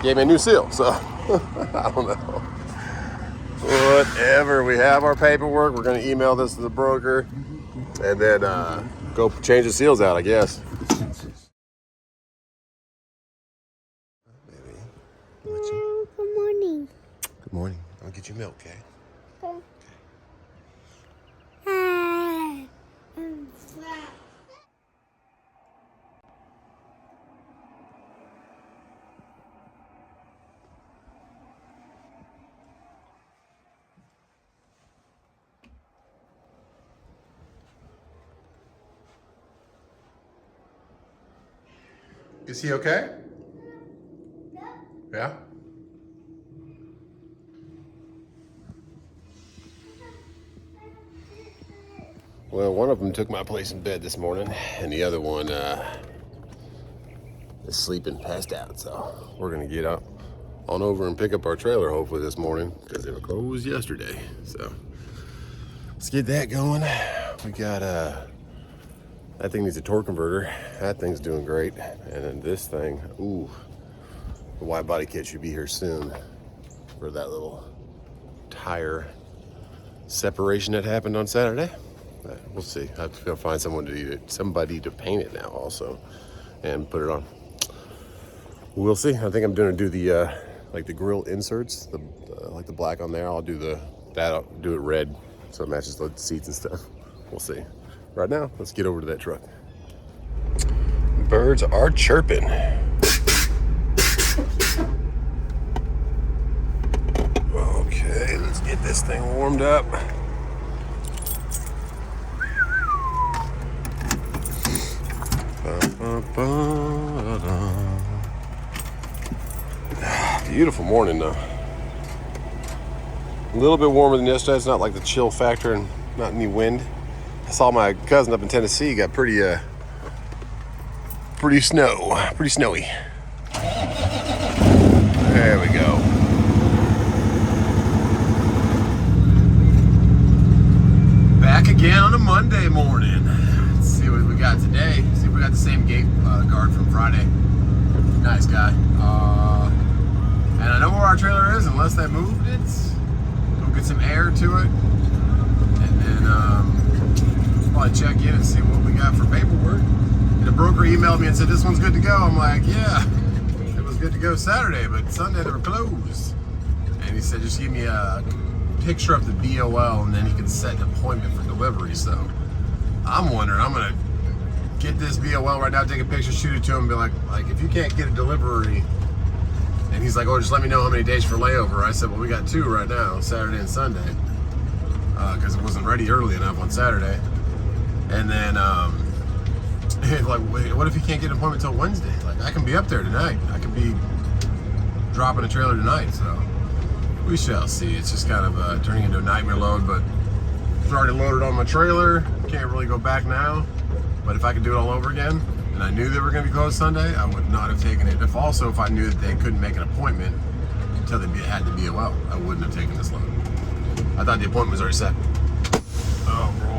gave me a new seal, so I don't know. Whatever, we have our paperwork. We're gonna email this to the broker and then go change the seals out, I guess. Baby, good morning. Good morning. I'll get you milk, okay? Okay. Is he okay? Yeah? Well, one of them took my place in bed this morning, and the other one is sleeping, passed out. So we're gonna get up on over and pick up our trailer hopefully this morning because they were closed yesterday. So let's get that going. We got that thing needs a torque converter. That thing's doing great. And then this thing, ooh, the wide body kit should be here soon for that little tire separation that happened on Saturday. We'll see. I have to go find somebody to paint it now also and put it on. We'll see. I think I'm gonna do the like the grill inserts, like the black on there. I'll do I'll do it red so it matches the seats and stuff. We'll see. Right now, let's get over to that truck. Birds are chirping. Okay, let's get this thing warmed up. Beautiful morning though. A little bit warmer than yesterday. It's not like the chill factor and not any wind. I saw my cousin up in Tennessee got pretty snowy. There we go. Back again on a Monday morning. Let's see what we got today. See if we got the same gate guard from Friday. Nice guy. And I know where our trailer is, unless they moved it. Go get some air to it. And then probably check in and see what we got for paperwork. And the broker emailed me and said, this one's good to go. I'm like, yeah, it was good to go Saturday, but Sunday they were closed. And he said, just give me a picture of the BOL and then he can set an appointment for delivery. So I'm wondering, I'm gonna get this BOL right now, take a picture, shoot it to him, and be like if you can't get a delivery, and he's like, oh, just let me know how many days for layover. I said, well, we got 2 right now, Saturday and Sunday, because it wasn't ready early enough on Saturday. And then like, wait, what if he can't get an appointment until Wednesday? Like, I can be up there tonight. I could be dropping a trailer tonight, so we shall see. It's just kind of turning into a nightmare load, but it's already loaded on my trailer. Can't really go back now. But if I could do it all over again, and I knew they were going to be closed Sunday, I would not have taken it. If I knew that they couldn't make an appointment until they had the BOL, I wouldn't have taken this load. I thought the appointment was already set. Oh, right.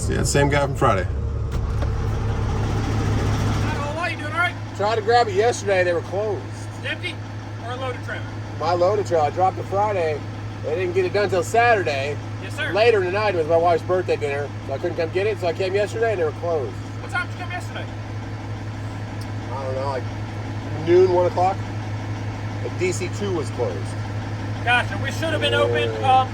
Yeah, same guy from Friday. How are you doing, all right? Tried to grab it yesterday, they were closed. Empty or a loaded trailer? My loaded trailer, I dropped it Friday. They didn't get it done until Saturday. Yes, sir. Later in the night, it was my wife's birthday dinner, so I couldn't come get it, so I came yesterday and they were closed. What time did you come yesterday? I don't know, like noon, 1 o'clock. But DC2 was closed. Gotcha, we should have been open.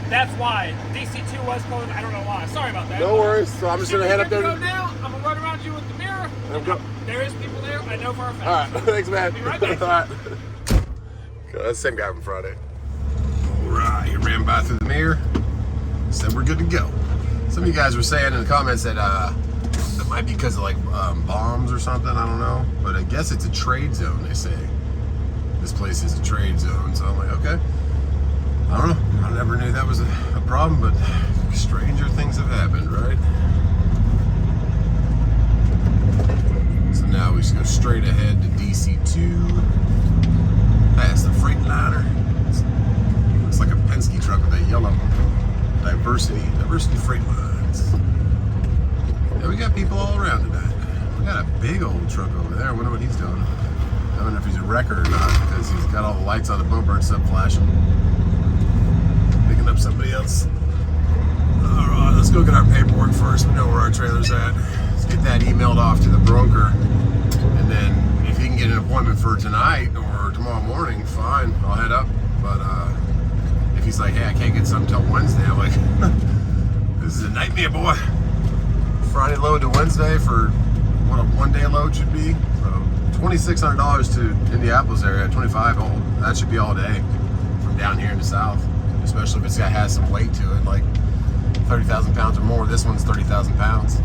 That's why. DC2 was closed. I don't know why. Sorry about that. No worries, so I'm just going to head up there. Go now. I'm going to run around you with the mirror. There is people there. I know for a fact. All right, thanks, man. Be right back. All right. That's the same guy from Friday. All right, he ran by through the mirror. Said we're good to go. Some of you guys were saying in the comments that it might be because of like bombs or something. I don't know, but I guess it's a trade zone. They say this place is a trade zone, so I'm like, okay. I don't know. I never knew that was a problem, but stranger things have happened, right? So now we just go straight ahead to DC2, past the Freightliner. Looks like a Penske truck with that yellow diversity freight lines. Yeah, we got people all around tonight. We got a big old truck over there. I wonder what he's doing. if he's a wrecker or not because he's got all the lights on the bumper and stuff flashing. Picking up somebody else. All right, let's go get our paperwork first. We know where our trailer's at. Let's get that emailed off to the broker, and then if he can get an appointment for tonight or tomorrow morning, fine, I'll head up. But if he's like, hey, I can't get something till Wednesday, I'm like, this is a nightmare, boy. Friday load to Wednesday for what a one-day load should be. So $2,600 to Indianapolis area, 25. That should be all day from down here in the south. Especially if this guy has some weight to it, like 30,000 pounds or more. This one's 30,000 pounds.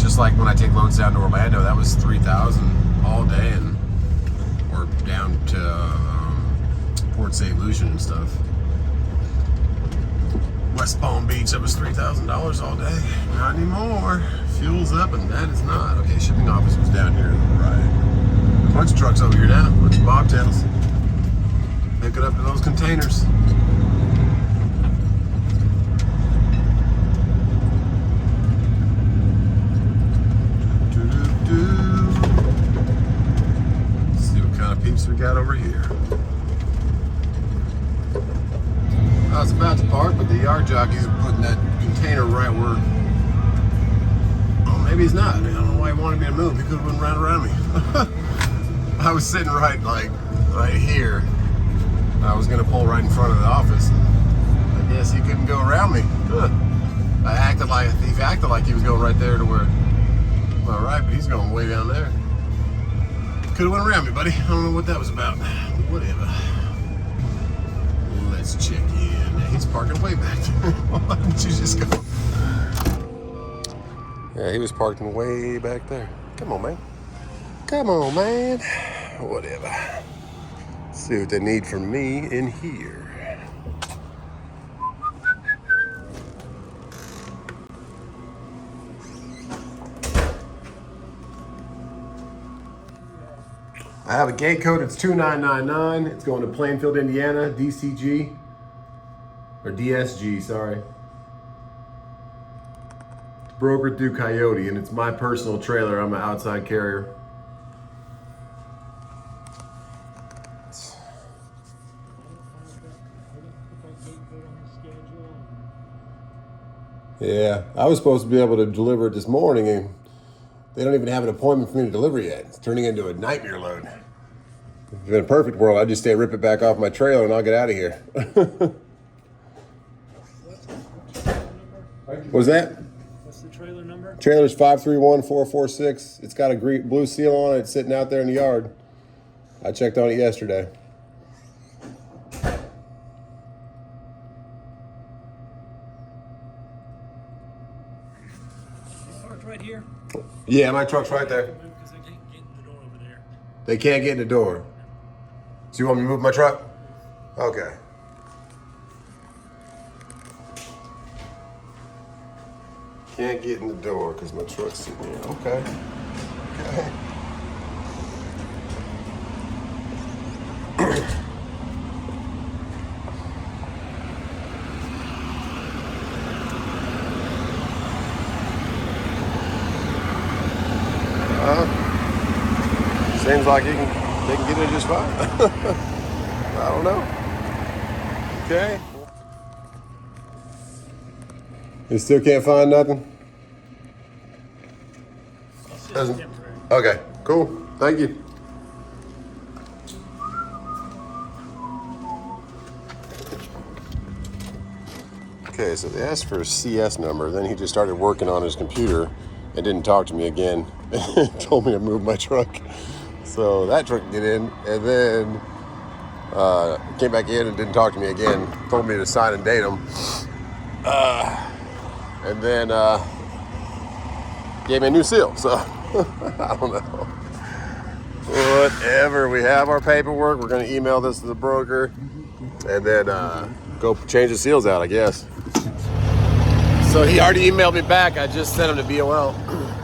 Just like when I take loads down to Orlando, that was 3,000 all day, and or down to Port St. Lucie and stuff. West Palm Beach, that was $3,000 all day. Not anymore. Fuel's up, and that is not. Okay, shipping office was down here to the right. A bunch of trucks over here now. A bunch of bobtails. Pick it up to those containers. Let's see what kind of peeps we got over here. I was about to park, but the yard jockey's putting that container right where. Oh, maybe he's not. I don't know why he wanted me to move. He could have went right around me. I was sitting right here. I was gonna pull right in front of the office. I guess he couldn't go around me. He acted like he was going right there to where. All right, but he's going way down there. Could have went around me, buddy. I don't know what that was about. Whatever. Let's check in. He's parking way back there. Why didn't you just go? Yeah, he was parking way back there. Come on, man. Come on, man. Whatever. See what they need from me in here. I have a gate code, it's 2999. It's going to Plainfield, Indiana, DCG, or DSG, sorry. It's brokered through Coyote, and it's my personal trailer. I'm an outside carrier. Yeah, I was supposed to be able to deliver it this morning, and they don't even have an appointment for me to deliver yet. It's turning into a nightmare load. In a perfect world, I'd just rip it back off my trailer and I'll get out of here. What's that? What's the trailer number? Trailer's 531446. It's got a blue seal on it. It's sitting out there in the yard. I checked on it yesterday. Parked right here. Yeah, my truck's right there. Because I can't get in the door over there. They can't get in the door. So you want me to move my truck? Okay. Can't get in the door because my truck's sitting here. Okay. Okay. Seems like they can get it just fine. I don't know. Okay. You still can't find nothing? Doesn't. Okay, cool. Thank you. Okay, so they asked for a CS number. Then he just started working on his computer and didn't talk to me again. Told me to move my truck. So that truck get in, and then came back in and didn't talk to me again. Told me to sign and date him. And then gave me a new seal. So I don't know. Whatever. We have our paperwork. We're going to email this to the broker and then go change the seals out, I guess. So he already emailed me back. I just sent him to BOL.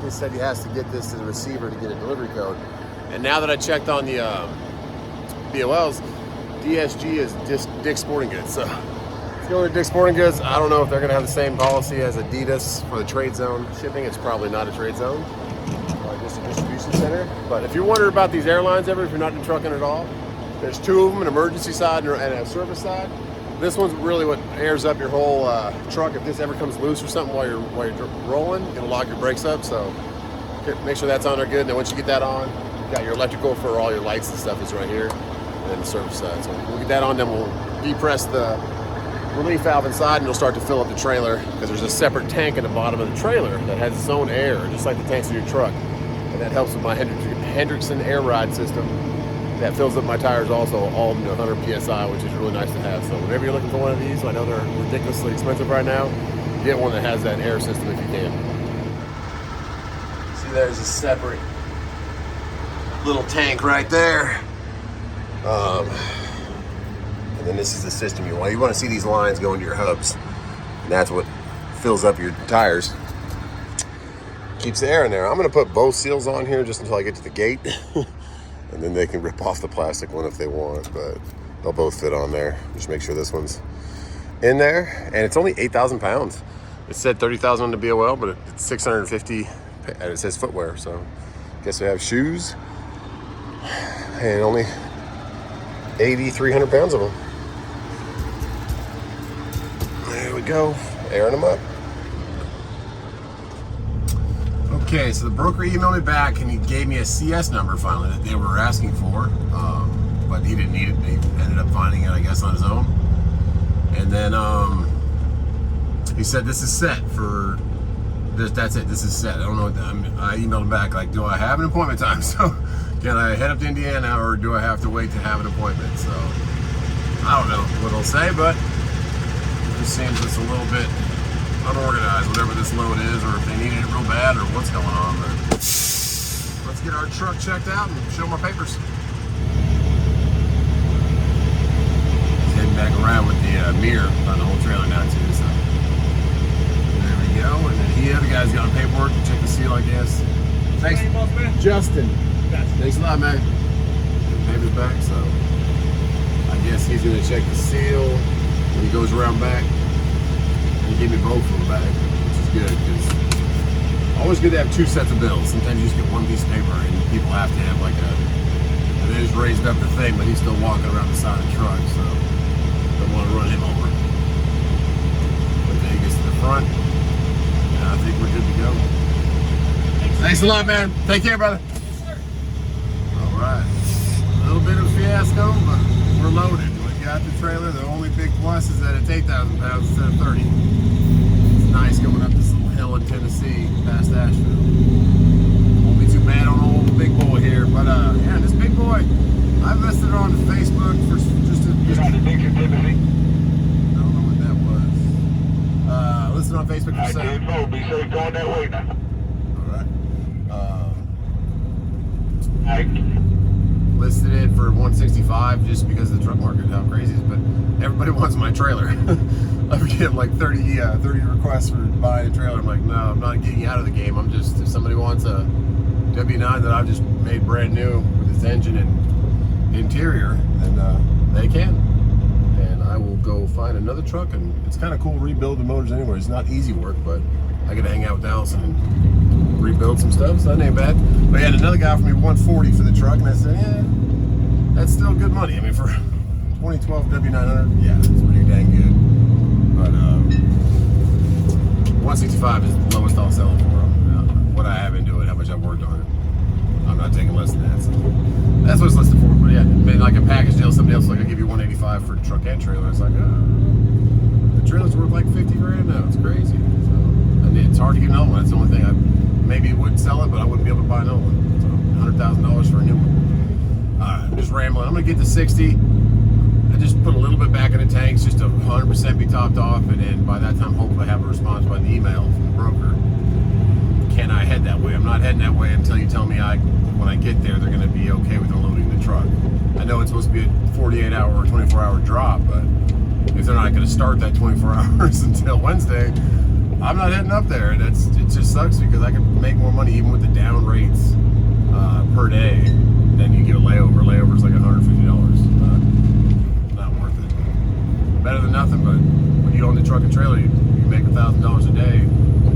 He said he has to get this to the receiver to get a delivery code. And now that I checked on the BOLs, DSG is Dick's Sporting Goods. So it's going to Dick's Sporting Goods. I don't know if they're going to have the same policy as Adidas for the trade zone shipping. It's probably not a trade zone. Just a distribution center. But if you're wondering about these airlines ever, if you're not in trucking at all, there's two of them, an emergency side and a service side. This one's really what airs up your whole truck. If this ever comes loose or something while you're rolling, it'll lock your brakes up. So make sure that's on there good. And then once you get that on, you got your electrical for all your lights and stuff is right here. And then the service side. So we'll get that on, then we'll depress the relief valve inside and it'll start to fill up the trailer because there's a separate tank at the bottom of the trailer that has its own air, just like the tanks in your truck. And that helps with my Hendrickson air ride system. That fills up my tires also, all 100 PSI, which is really nice to have. So whenever you're looking for one of these, I know they're ridiculously expensive right now, get one that has that air system if you can. See, there's a separate little tank right there. And then this is the system you want. You want to see these lines go into your hubs. And that's what fills up your tires. Keeps the air in there. I'm going to put both seals on here just until I get to the gate. And then they can rip off the plastic one if they want, but they'll both fit on there. Just make sure this one's in there. And it's only 8,000 pounds. It said 30,000 on the BOL, but it's 650, and it says footwear. So I guess we have shoes and only 300 pounds of them. There we go, airing them up. Okay, so the broker emailed me back and he gave me a CS number finally that they were asking for, but he didn't need it. He ended up finding it, I guess, on his own. And then he said, this is set for this. That's it. This is set. I don't know. I emailed him back like, do I have an appointment time? So can I head up to Indiana or do I have to wait to have an appointment? So I don't know what he'll say, but it just seems it's a little bit unorganized, whatever this load is, or if they needed it real bad, or what's going on. But let's get our truck checked out and show them our papers. Heading back around with the mirror on the whole trailer now too. So there we go. And then the other guy's got paperwork. Check the seal, I guess. Thanks, Justin. Thanks a lot, man. Papers back. So I guess he's gonna check the seal when he goes around back. He gave me both of them back, which is good because always good to have two sets of bills. Sometimes you just get one piece of paper and people have to have like and they just raised up the thing, but he's still walking around the side of the truck, so don't want to run him over. But then he gets to the front, and I think we're good to go. Thanks a lot, man. Take care, brother. Yes, sir. All right. A little bit of a fiasco, but we're loaded. We got the trailer. The only big plus is that it's 8,000 pounds instead of 30. Nice going up this little hill in Tennessee past Asheville. Won't be too bad on old big boy here, but yeah, this big boy, I listed it on Facebook for just a. I don't know what that was. Listed on Facebook for sale. Be safe going that way now. All right. Listed it for 165 just because of the truck market, how crazy it is. But everybody wants my trailer. I've getting like 30 requests for buying a trailer. I'm like, no, I'm not getting out of the game. I'm just, if somebody wants a W9 that I've just made brand new with its engine and interior, then they can. And I will go find another truck. And it's kind of cool rebuilding motors anyway. It's not easy work, but I get to hang out with Allison and rebuild some stuff, so that ain't bad. But yeah, another guy offered me 140 for the truck, and I said, yeah, that's still good money. I mean, for 2012 W900, yeah, that's pretty dang good. But 165 is the lowest I'll sell it for. What I have into it, how much I've worked on it, I'm not taking less than that. So that's what it's listed for. But yeah, made like a package deal. Somebody else like, I'll give you 185 for truck and trailer. It's like, the trailer's worth like 50 grand now. It's crazy. So I mean, it's hard to get another one. That's the only thing. I maybe wouldn't sell it, but I wouldn't be able to buy another one. So $100,000 for a new one. I'm just rambling. I'm gonna get to 60. I just put a little bit back in the tanks, just to 100% be topped off, and then by that time, hopefully, I have a response by the email from the broker. Can I head that way? I'm not heading that way until you tell me when I get there, they're gonna be okay with unloading the truck. I know it's supposed to be a 48-hour or 24-hour drop, but if they're not gonna start that 24 hours until Wednesday, I'm not heading up there. It just sucks because I can make more money even with the down rates per day than you get a layover. Layover's like $150. Not worth it. Better than nothing, but when you own the truck and trailer, you make $1,000 a day.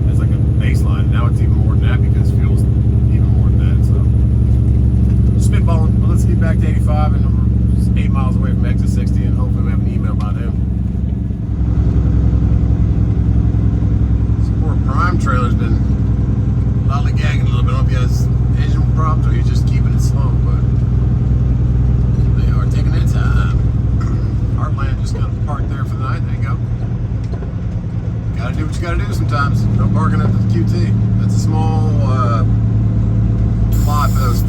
That's like a baseline. Now it's even more than that because fuel's even more than that. So back to 85 and we're just 8 miles away from exit 60, and hopefully we have an email by then. This poor Prime trailer's been lollygagging a little bit. I don't know if he has engine problems or he's just keeping it slow, but they are taking their time. Heartland just kind of parked there for the night. There you go. Gotta do what you gotta do sometimes. No parking at the QT. That's a small lot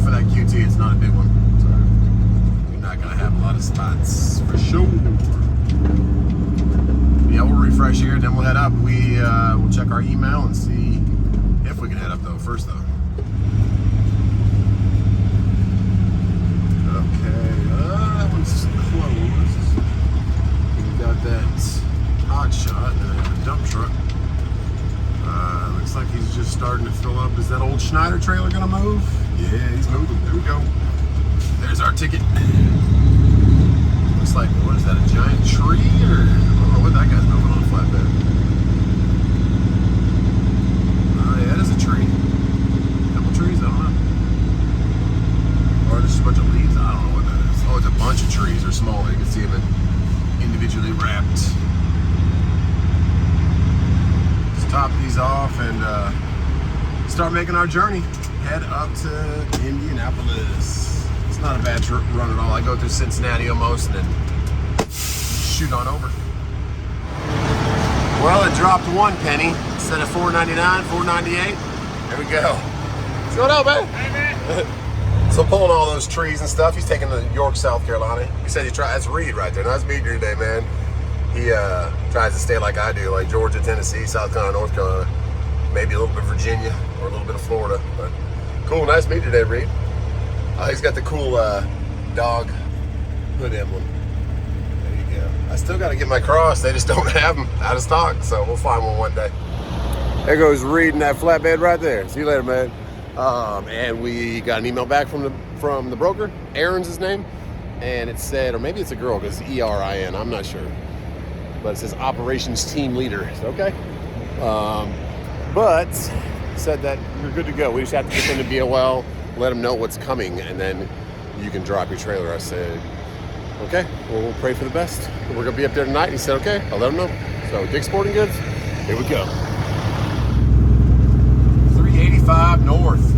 for that QT. It's not a big one. So you're not gonna have a lot of spots for sure. Yeah, we'll refresh here and then we'll head up. We'll check our email and see if we can head up though first though. Okay, that one's closed. We got that hot shot and then a dump truck. Looks like he's just starting to fill up. Is that old Schneider trailer gonna move? Yeah, he's moving. There we go. There's our ticket. Looks like, what is that, a giant tree? Or I don't know what that guy's building on a flatbed. Yeah, it is a tree. Couple trees, I don't know. Or just a bunch of leaves, I don't know what that is. Oh, it's a bunch of trees. They're smaller. You can see them individually wrapped. Let's top these off and start making our journey. Head up to Indianapolis. It's not a bad run at all. I go through Cincinnati almost and then shoot on over. Well, it dropped 1 penny instead of $4.99, $4.98. There we go. What's going on, man? Hey, man. So pulling all those trees and stuff, he's taking to York, South Carolina. He said he tried. That's Reed right there. Nice meeting you today, man. He tries to stay like I do, like Georgia, Tennessee, South Carolina, North Carolina, maybe a little bit of Virginia or a little bit of Florida. But cool, nice meeting you today, Reed. He's got the cool dog hood emblem. There you go. I still got to get my cross. They just don't have them out of stock, so we'll find one day. There goes Reed in that flatbed right there. See you later, man. And we got an email back from the broker. Aaron's his name, and it said, or maybe it's a girl because it's ERIN. I'm not sure, but it says operations team leader. So, okay. But said that you're good to go. We just have to get them to BOL, let them know what's coming, and then you can drop your trailer. I said, okay. Well, we'll pray for the best. We're gonna be up there tonight. He said, okay. I'll let them know. So, Dick's Sporting Goods. Here we go. 385 north.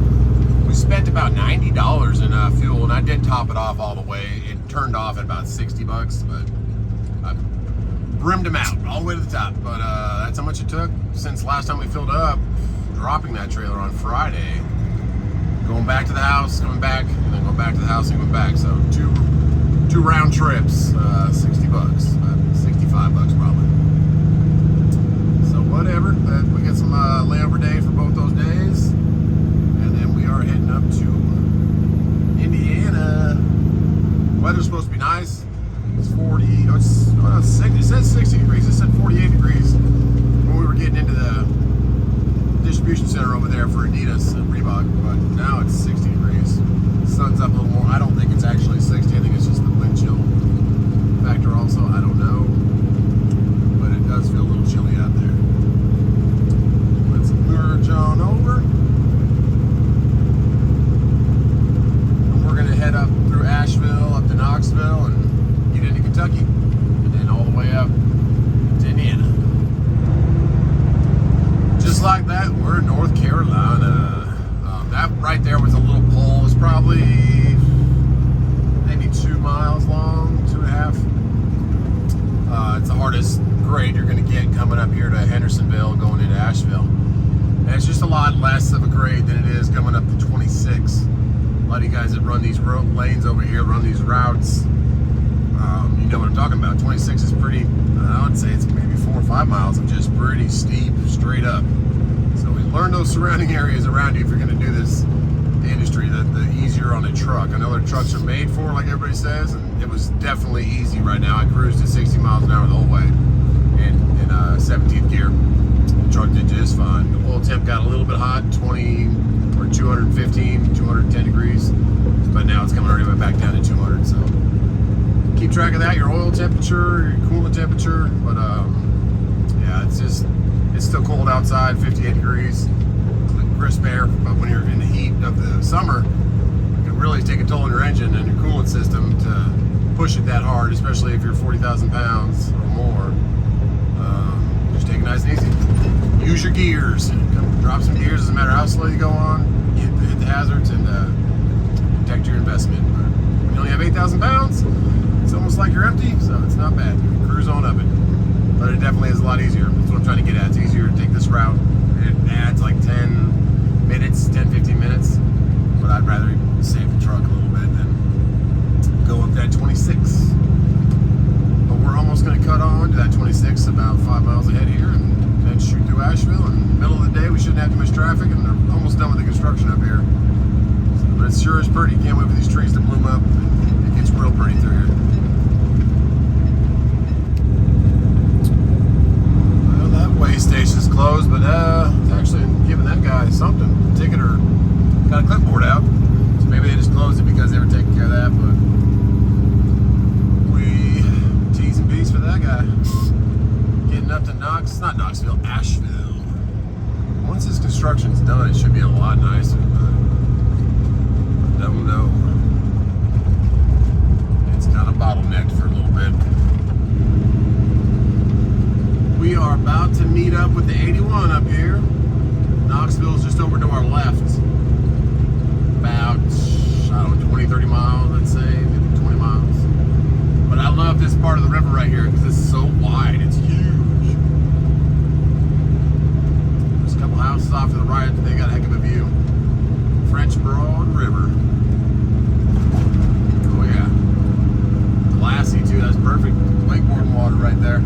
We spent about $90 in fuel, and I did top it off all the way. It turned off at about $60, but I brimmed them out all the way to the top. But that's how much it took since last time we filled up, dropping that trailer on Friday, going back to the house, coming back, and then going back to the house and going back. So two round trips, $60, $65 probably. So whatever. We get some layover day for both those days. We are heading up to Indiana. Weather's supposed to be nice. It's 40. It says 60 degrees. It said 48 degrees when we were getting into the distribution center over there for Adidas and Reebok. But now it's 60 degrees. The sun's up a little more. I don't think it's actually 60. I think it's just the wind chill factor also. I don't know. But it does feel a little chilly out there. Let's merge on over. We're gonna head up through Asheville, up to Knoxville, and get into Kentucky, and then all the way up to Indiana. Just like that, we're in North Carolina. That right there was a little pole. It's probably maybe 2 miles long, 2.5. It's the hardest grade you're gonna get coming up here to Hendersonville, going into Asheville. And it's just a lot less of a grade than it is coming up to 26. A lot of you guys that run these road lanes over here, run these routes, you know what I'm talking about. 26 is pretty, I would say it's maybe 4 or 5 miles of just pretty steep, straight up. So we learn those surrounding areas around you if you're going to do this industry, the easier on a truck. I know their trucks are made for, like everybody says, and it was definitely easy right now. I cruised at 60 miles an hour the whole way in 17th gear. The truck did just fine. The oil temp got a little bit hot, 20 or 215, 210 degrees, but now it's coming right back down to 200. So keep track of that, your oil temperature, your coolant temperature. But yeah, it's still cold outside, 58 degrees, crisp air. But when you're in the heat of the summer, it can really take a toll on your engine, and your coolant sound system to push it that hard, especially if you're 40,000 pounds or more. Just take it nice and easy. Use your gears. Drop some gears, doesn't matter how slow you go on. Hit the hazards and protect your investment. But when you only have 8,000 pounds, it's almost like you're empty, so it's not bad. Cruise on up it. But it definitely is a lot easier. That's what I'm trying to get at. It's easier to take this route. It adds like 10 minutes, 10, 15 minutes. But I'd rather save the truck a little bit than go up that 26. But we're almost going to cut on to that 26 about 5 miles ahead here and then shoot through Asheville. And in the middle of the day, we shouldn't have too much traffic, and they're almost done with the construction up here. But it sure is pretty. Can't wait for these trees to bloom up. It gets real pretty through here. Well, that way station's closed, but it's actually giving that guy something. A ticket or got a clipboard out. So maybe they just closed it because they were taking care of that, but we T's and B's for that guy. Getting up to not Knoxville, Asheville. Once this construction's done, it should be a lot nicer, but I don't know. It's kind of bottlenecked for a little bit. We are about to meet up with the 81 up here. Knoxville's just over to our left. About, I don't know, 20, 30 miles, I'd say, maybe 20 miles. But I love this part of the river right here because it's so wide, it's huge. There's a couple houses off to the right, they got a heck of a view. French Broad River. Oh yeah. Glassy too, that's perfect. Wakeboarding water right there.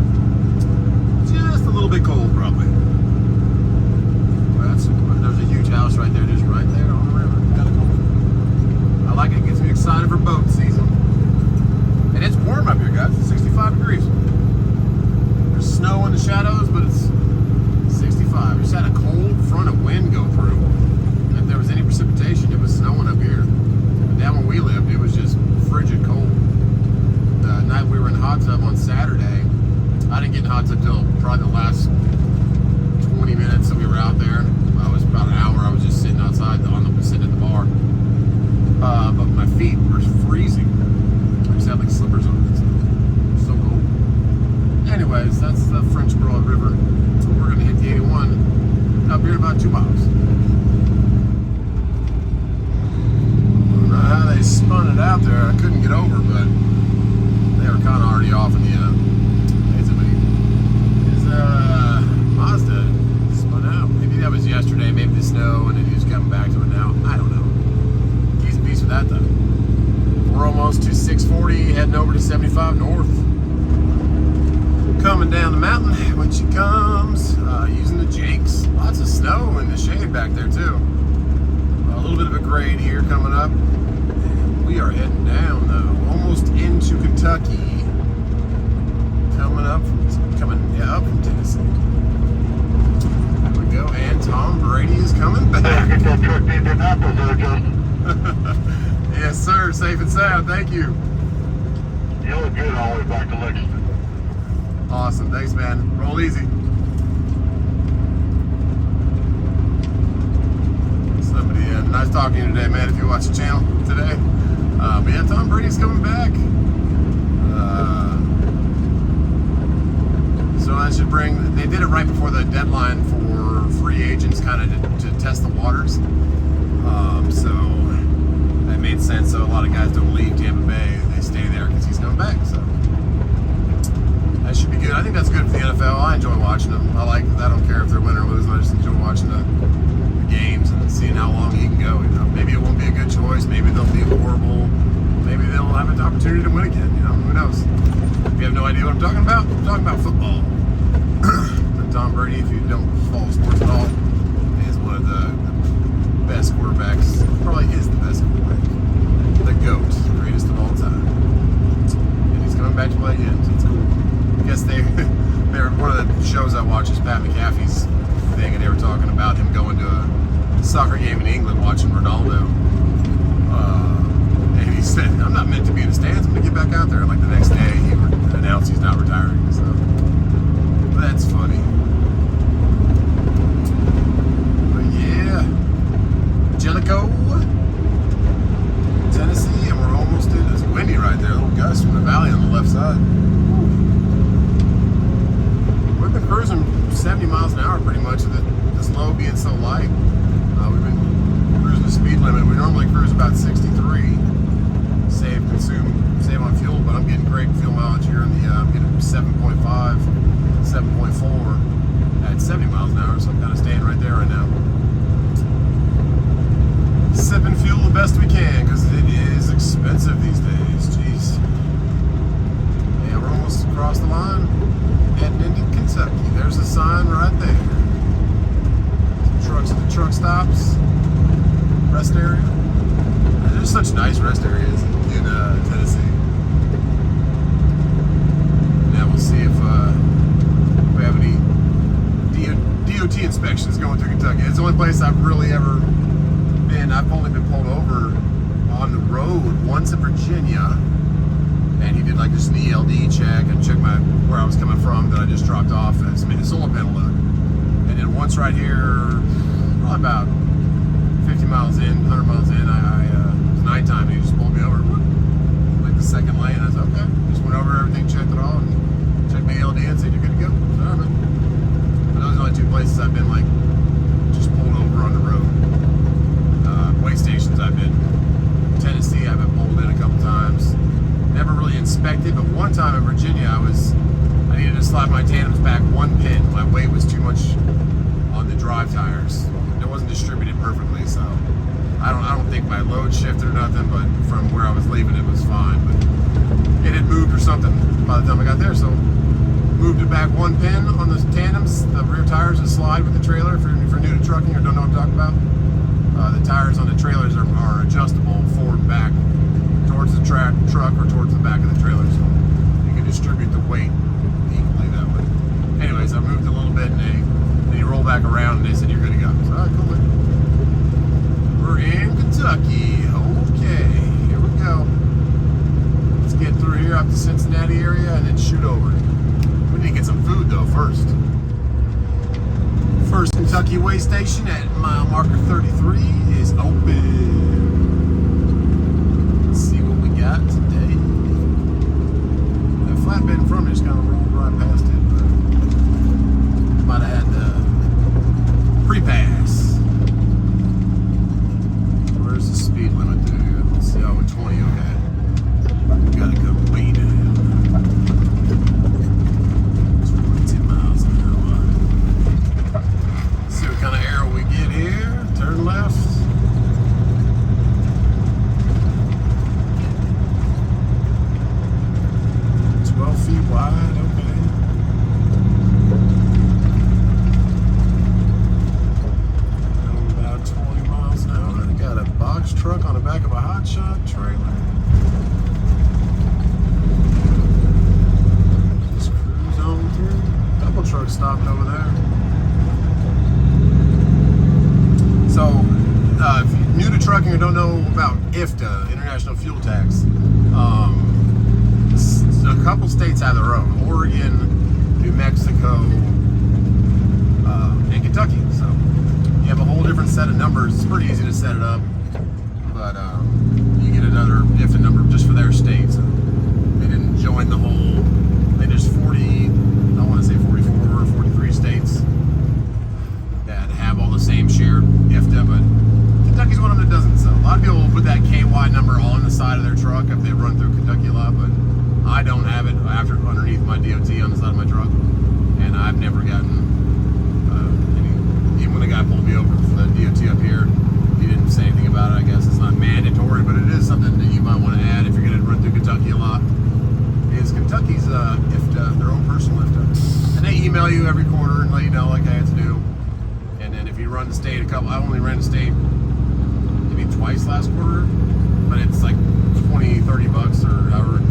Just a little bit cold probably. There's a huge house right there, just right there on the river. Kind of cool. I like it. It gets me excited for boat season. And it's warm up here, guys. It's 65 degrees. There's snow in the shadows, but it's 65. We just had a cold front of wind go through. If there was any precipitation, it was snowing up here. But down where we lived, it was just frigid cold. The night we were in the hot tub on Saturday, I didn't get in the hot tub till probably the last 20 minutes that we were out there. I was about an hour. I was just sitting outside sitting at the bar. But my feet were freezing. I just had like slippers on. It's so cold. Anyways, that's the French Broad River. So we're gonna hit the 81 up here in about 2 miles. I don't know how they spun it out there. I couldn't get over, but they were kind of already off in the Mazda spun out. Maybe that was yesterday, maybe the snow, and then he's coming back to it now. I don't know. He's a piece of that though. We're almost to 640, heading over to 75 north. Coming down the mountain when she comes, using the Jakes. Lots of snow in the shade back there too. A little bit of a grade here coming up. And we are heading down though, almost into Kentucky. Coming up from Tennessee. There we go, and Tom Brady is coming back. Get that truck to Indianapolis there, Justin. Yes, sir. Safe and sound. Thank you. You look good all the way back to Lexington. Awesome. Thanks, man. Roll easy. Somebody, nice talking to you today, man. If you watch the channel today, but yeah, Tom Brady's coming back. So I should bring. They did it right before the deadline for free agents, kind of to test the waters. So that made sense. So a lot of guys don't leave Tampa Bay; they stay there because he's coming back. So that should be good. I think that's good for the NFL. I enjoy watching them. I like. I don't care if they're winning or losing. I just enjoy watching the games and seeing how long he can go. You know, maybe it won't be a good choice. Maybe they'll be horrible. Maybe they'll have an opportunity to win again. You know, who knows? If you have no idea what I'm talking about, I'm talking about football. But Tom Brady, if you don't follow sports at all, is one of the best quarterbacks. Probably is the best quarterback. The GOAT, greatest of all time. And he's coming back to play again, so it's cool. I guess they're one of the shows I watch is Pat McAfee's thing, and they were talking about him going to a soccer game in England watching Ronaldo. And he said, I'm not meant to be in the stands, I'm going to get back out there. And like the next day, he announced he's not retiring, so that's funny. But yeah, Jellicoe. Guys from the valley on the left side. We've been cruising 70 miles an hour pretty much, with this low being so light. We've been cruising the speed limit. We normally cruise about 63. Save on fuel, but I'm getting great fuel mileage here in the I'm getting 7.5, 7.4 at 70 miles an hour, so I'm kind of staying right there right now. Sipping fuel the best we can because it is expensive these days. Jeez. Yeah, we're almost across the line, heading into Kentucky. There's a sign right there. Some trucks at the truck stops, rest area. There's such nice rest areas in Tennessee. Now we'll see if we have any DOT inspections going through Kentucky. It's the only place I've really ever been. I've only been pulled over on the road once in Virginia, and he did like just an ELD check and check where I was coming from that I just dropped off and made a solar panel load. And then once right here, probably about 50 miles in, 100 miles in, it was nighttime and he just pulled me over. Like the second lane, I was okay. Just went over everything, checked it all, and checked my ELD and said, "You're good to go." So, all right, man. But those are the only two places I've been like just pulled over on the road. Way stations I've been. Tennessee, I've been pulled in a couple times. Never really inspected, but one time in Virginia, I needed to slide my tandems back one pin. My weight was too much on the drive tires. It wasn't distributed perfectly, so I don't think my load shifted or nothing, but from where I was leaving it was fine. But it had moved or something by the time I got there, so moved it back one pin on the tandems. The rear tires that slide with the trailer. If you're new to trucking or don't know what I'm talking about, the tires on the trailers are adjustable forward and back towards the truck or towards the back of the trailer, so you can distribute the weight equally that way. Anyways, I moved a little bit, and then you roll back around, and they said, "You're good to go." So, all right, cool, man. We're in Kentucky. Okay, here we go. Let's get through here up to Cincinnati area and then shoot over. We need to get some food though first. First Kentucky way station at mile marker 33 is open. Let's see what we got today. That flatbed in front of me just kind of rolled right past it, but might have had the pre-pass. Where's the speed limit there? Let's see, oh, 20, okay. We gotta go way down. 20 miles an hour. Let's see what kind of arrow we get here. Turn left. Feet wide, okay. About 20 miles an hour. They got a box truck on the back of a hotshot trailer. Just cruise on through. Double truck stopped over there. So, if you're new to trucking or don't know about IFTA, International Fuel Tax, a couple states have their own: Oregon, New Mexico, and Kentucky. So you have a whole different set of numbers. It's pretty easy to set it up, but you get another different number just for their state. So they didn't join the whole. There's 40, I want to say 44 or 43 states that have all the same shared IFTA, but Kentucky's one of them that doesn't. So a lot of people will put that KY number on the side of their truck if they run through Kentucky a lot, but I don't have it underneath my DOT on the side of my truck, and I've never gotten any. Even when the guy pulled me over for the DOT up here, he didn't say anything about it. I guess it's not mandatory, but it is something that you might want to add if you're going to run through Kentucky a lot. Is Kentucky's IFTA, their own personal IFTA, and they email you every quarter and let you know like I had to do. And then if you run the state I only ran the state maybe twice last quarter, but it's like $20-30 or however.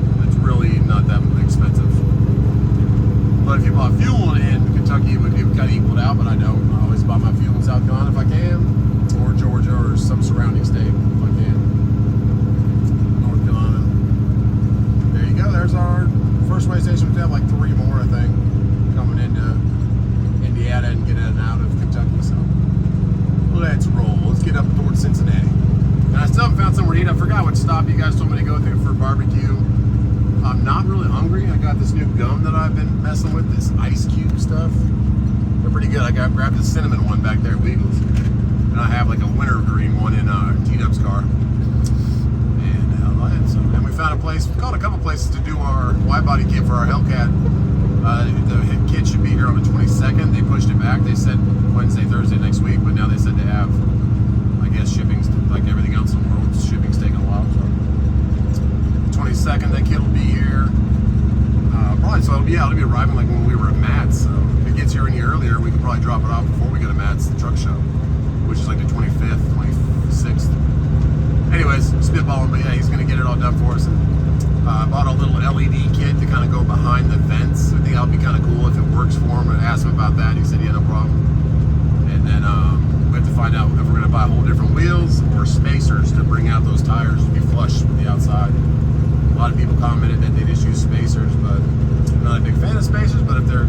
Really not that expensive. But if you bought fuel in Kentucky, it would be kind of equaled out, but I don't. I always buy my fuel in South Carolina if I can, or Georgia, or some surrounding state if I can. North Carolina. There you go. There's our first way station. We have like 3 more, I think, coming into Indiana and getting out of Kentucky. So let's roll. Let's get up towards Cincinnati. And I still haven't found somewhere to eat. I forgot what stop you guys told me to go through for barbecue. got this new gum that I've been messing with, this ice cube stuff. They're pretty good. I grabbed the cinnamon one back there at Weagle's. And I have like a wintergreen one in T-Dub's car. And we found a place, we called a couple places to do our wide body kit for our Hellcat. The kit should be here on the 22nd. They pushed it back. They said Wednesday, Thursday next week, but now they said they have, I guess, shipping's like everything else in the world. Shipping's taking a while. So 22nd, that kit will be here. Probably, so it'll be arriving like when we were at Matt's. So if it gets here any earlier, we could probably drop it off before we go to Matt's, the truck show, which is like the 25th, 26th. Anyways, spitballing, but yeah, he's gonna get it all done for us. And bought a little LED kit to kind of go behind the vents. I think that'll be kind of cool if it works for him. I asked him about that. He said, yeah, no problem. And then we have to find out if we're gonna buy whole different wheels or spacers to bring out those tires to be flush with the outside. A lot of people commented that they just use spacers, but I'm not a big fan of spacers. But if they're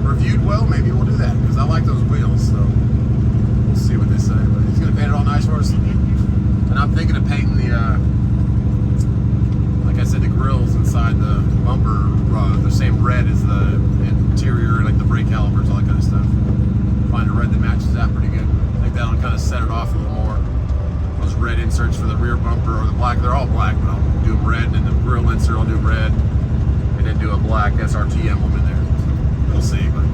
reviewed well, maybe we'll do that because I like those wheels. So we'll see what they say. But he's gonna paint it all nice for us. And I'm thinking of painting the, like I said, the grills inside the bumper, the same red as the interior, like the brake calipers, all that kind of stuff. Find a red that matches that pretty good. I think that'll kind of set it off a little more. Those red inserts for the rear bumper or the black, they're all black, but I'll do them red, and then the grill insert I'll do red, and then do a black SRT emblem in there. So we'll see, but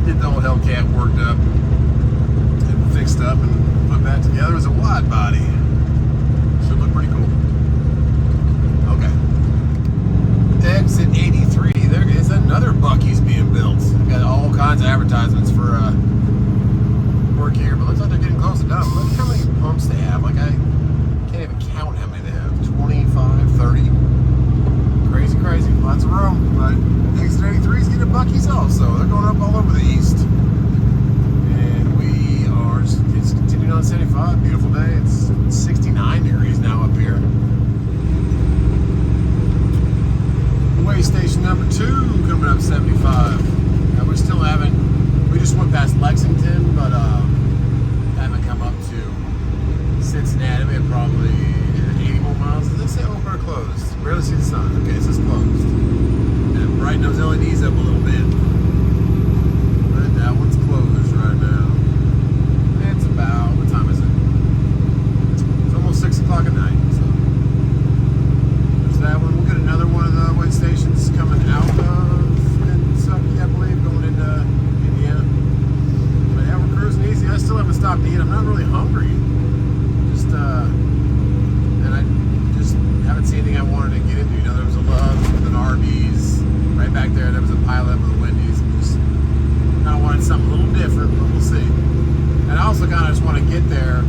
get the old Hellcat worked up and fixed up and put back together as a wide body. Should look pretty cool. Okay. Exit 83. There is another Buc-ee's being built. We've got all kinds of advertisements for work here, but looks like they're getting close to done. Look how many pumps they have. Like I can't even count how many they have. 25, 30. Crazy, crazy. Lots of room. But exit 83 is getting Buc-ee's also. They're going up all over the east. It's continuing on 75, beautiful day. It's 69 degrees now up here. Way station number 2 coming up 75. Now we still haven't, we just went past Lexington, but haven't come up to Cincinnati. We have probably 80 more miles. Does it say open or closed? Barely see the sun. Okay, so it's closed. And brighten those LEDs up a little bit. But that one's closed right now. About, what time is it? It's almost 6 o'clock at night, so there's that one. We'll get another one of the weigh stations coming out of Kentucky, I believe, going into Indiana. But yeah, we're cruising easy. I still haven't stopped to eat. I'm not really hungry. Just, and I just haven't seen anything I wanted to get into. You know, there was a Love's with an Arby's right back there. There was a pilot with a Wendy's. Just kind of wanted something a little different, but we'll see. And I also kind of just want to get there,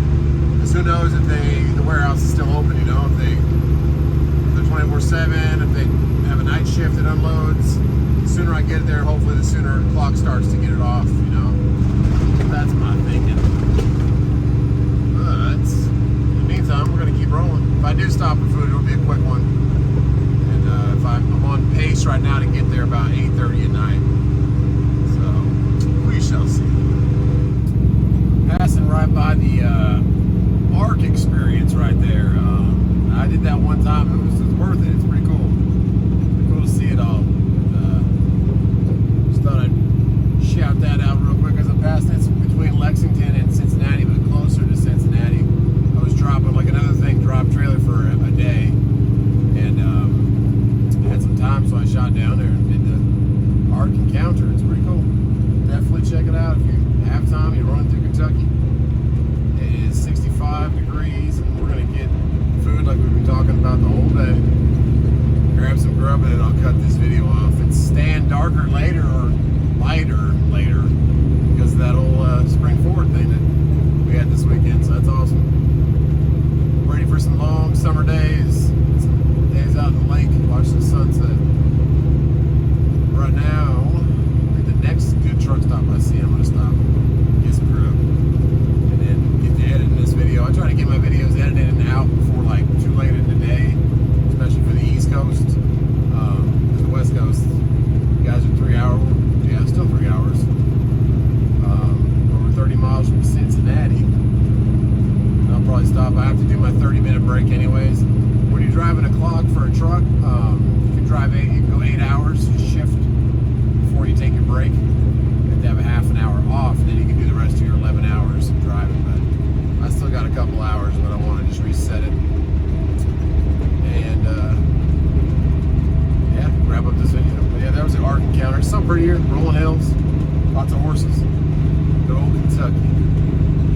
because who knows if the warehouse is still open, you know, if they're 24/7, if they have a night shift that unloads. The sooner I get there, hopefully the sooner the clock starts to get it off, you know. That's my thinking. But in the meantime, we're going to keep rolling. If I do stop for food, it'll be a quick one. And if I'm on pace right now to get there about 8:30 at night. So we shall see. Passing right by the ARC experience right there. I did that one time. It was worth it. It's pretty cool. Pretty cool to see it all. Just thought I'd shout that out real quick as I passed it. It's between Lexington and Cincinnati, but closer to Cincinnati. I was dropping like another thing, drop trailer for a day, and I had some time, so I shot down there and did the ARC encounter. It's pretty cool. Definitely check it out if you have time. You're running through Kentucky. It is 65 degrees, and we're gonna get food like we've been talking about the whole day. Grab some grub, and then I'll cut this video off. It's staying darker later or lighter later because of that old spring forward thing that we had this weekend. So that's awesome. Ready for some long summer days. Some days out in the lake, watch the sunset. Right now, the next good truck stop I see, I'm gonna stop, get some grub, and then get to editing this video. I try to get my videos edited and out before like too late in the day, especially for the East Coast. The West Coast, you guys are 3 hours, yeah, still 3 hours. Over 30 miles from Cincinnati. And I'll probably stop. I have to do my 30-minute break anyways. When you're driving a clog for a truck, if you're drive you can go 8 hours shift before you take your break. You have to have a half an hour off, and then you can do the rest of your 11 hours of driving. But I still got a couple hours, but I want to just reset it. And yeah, wrap up this video. But yeah, that was the Ark encounter. Something pretty here, rolling hills, lots of horses. Go Kentucky.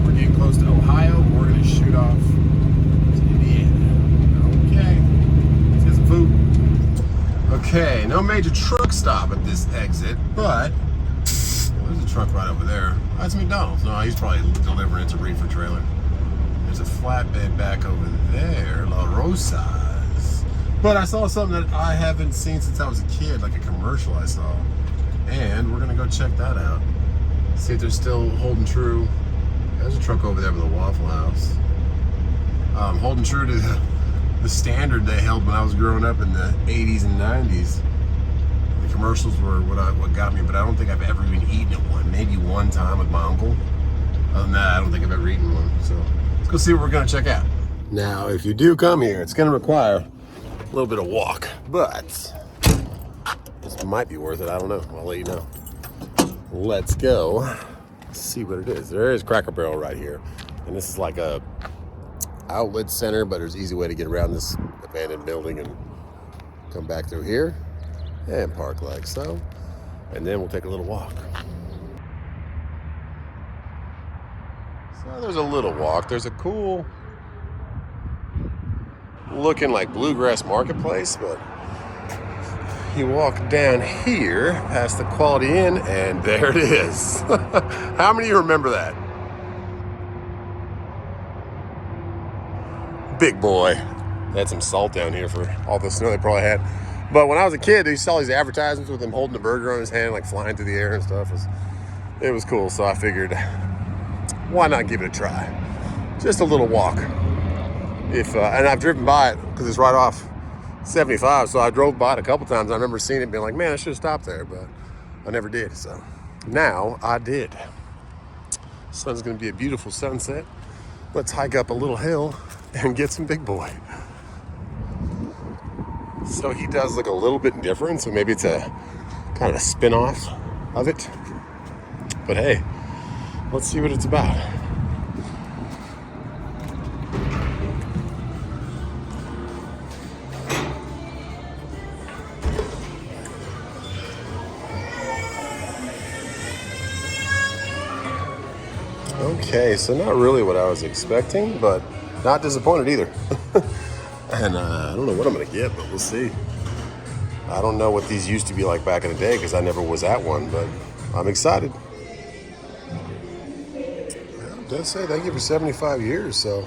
We're getting close to Ohio. We're gonna shoot off to Indiana. Okay, let's get some food. Okay, no major truck stop at this exit, but there's a truck right over there. That's McDonald's. No, he's probably delivering it to reefer trailer. There's a flatbed back over there, La Rosas. But I saw something that I haven't seen since I was a kid, like a commercial I saw. And we're gonna go check that out. See if they're still holding true. There's a truck over there with a Waffle House. Holding true to the standard they held when I was growing up in the 80s and 90s. The commercials were what got me, but I don't think I've ever even eaten at one. Maybe one time with my uncle. Other than that, I don't think I've ever eaten one. So let's go see what we're gonna check out. Now, if you do come here, it's gonna require a little bit of walk, but this might be worth it. I don't know. I'll let you know. Let's go see what it is. There is Cracker Barrel right here, and this is like a outlet center, but there's an easy way to get around this abandoned building and come back through here and park like so, and then we'll take a little walk. So there's a little walk. There's a cool looking like bluegrass marketplace, but you walk down here past the Quality Inn, and there it is. How many of you remember that? Big boy. They had some salt down here for all the snow they probably had. But when I was a kid, they saw these advertisements with him holding a burger on his hand, like flying through the air and stuff. It was cool, so I figured, why not give it a try? Just a little walk. And I've driven by it because it's right off 75, so I drove by it a couple times. I remember seeing it and being like, man, I should have stopped there, but I never did. So now I did. Sun's gonna be a beautiful sunset. Let's hike up a little hill and get some Big Boy. So he does look a little bit different, so maybe it's a kind of a spin-off of it. But hey, let's see what it's about. Okay, so not really what I was expecting, but not disappointed either. And I don't know what I'm gonna get, but we'll see. I don't know what these used to be like back in the day because I never was at one, but I'm excited. Well, it does say thank you for 75 years, so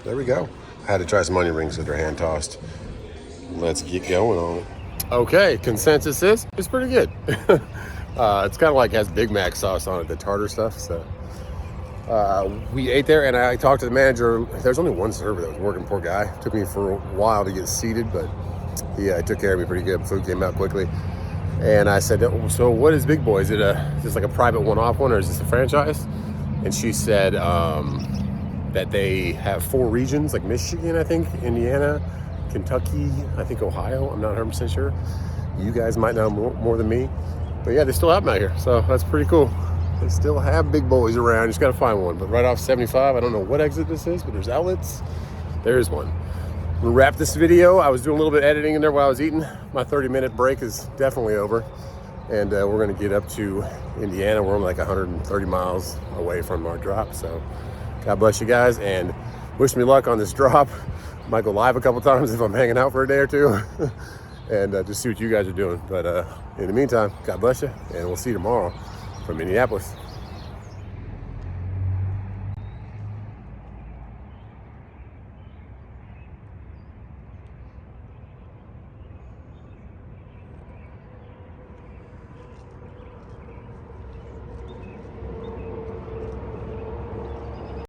there we go. I had to try some onion rings that are hand tossed. Let's get going on it. Okay, consensus is it's pretty good. It's kind of like has Big Mac sauce on it, the tartar stuff, so. We ate there, and I talked to the manager. There's only one server that was working, poor guy. It took me for a while to get seated, but he took care of me pretty good. Food came out quickly. And I said, so what is Big Boy? Is it just like a private one-off one, or is this a franchise? And she said that they have 4 regions, like Michigan, I think, Indiana, Kentucky, I think Ohio. I'm not 100% sure. You guys might know more than me. But yeah, they still have them out here, so that's pretty cool. They still have Big Boys around. You just got to find one. But right off 75, I don't know what exit this is, but there's outlets. There's one. We'll wrap this video. I was doing a little bit of editing in there while I was eating. My 30-minute break is definitely over. And we're going to get up to Indiana. We're only like 130 miles away from our drop. So God bless you guys, and wish me luck on this drop. Might go live a couple times if I'm hanging out for a day or two. And just see what you guys are doing. But in the meantime, God bless you, and we'll see you tomorrow from Minneapolis.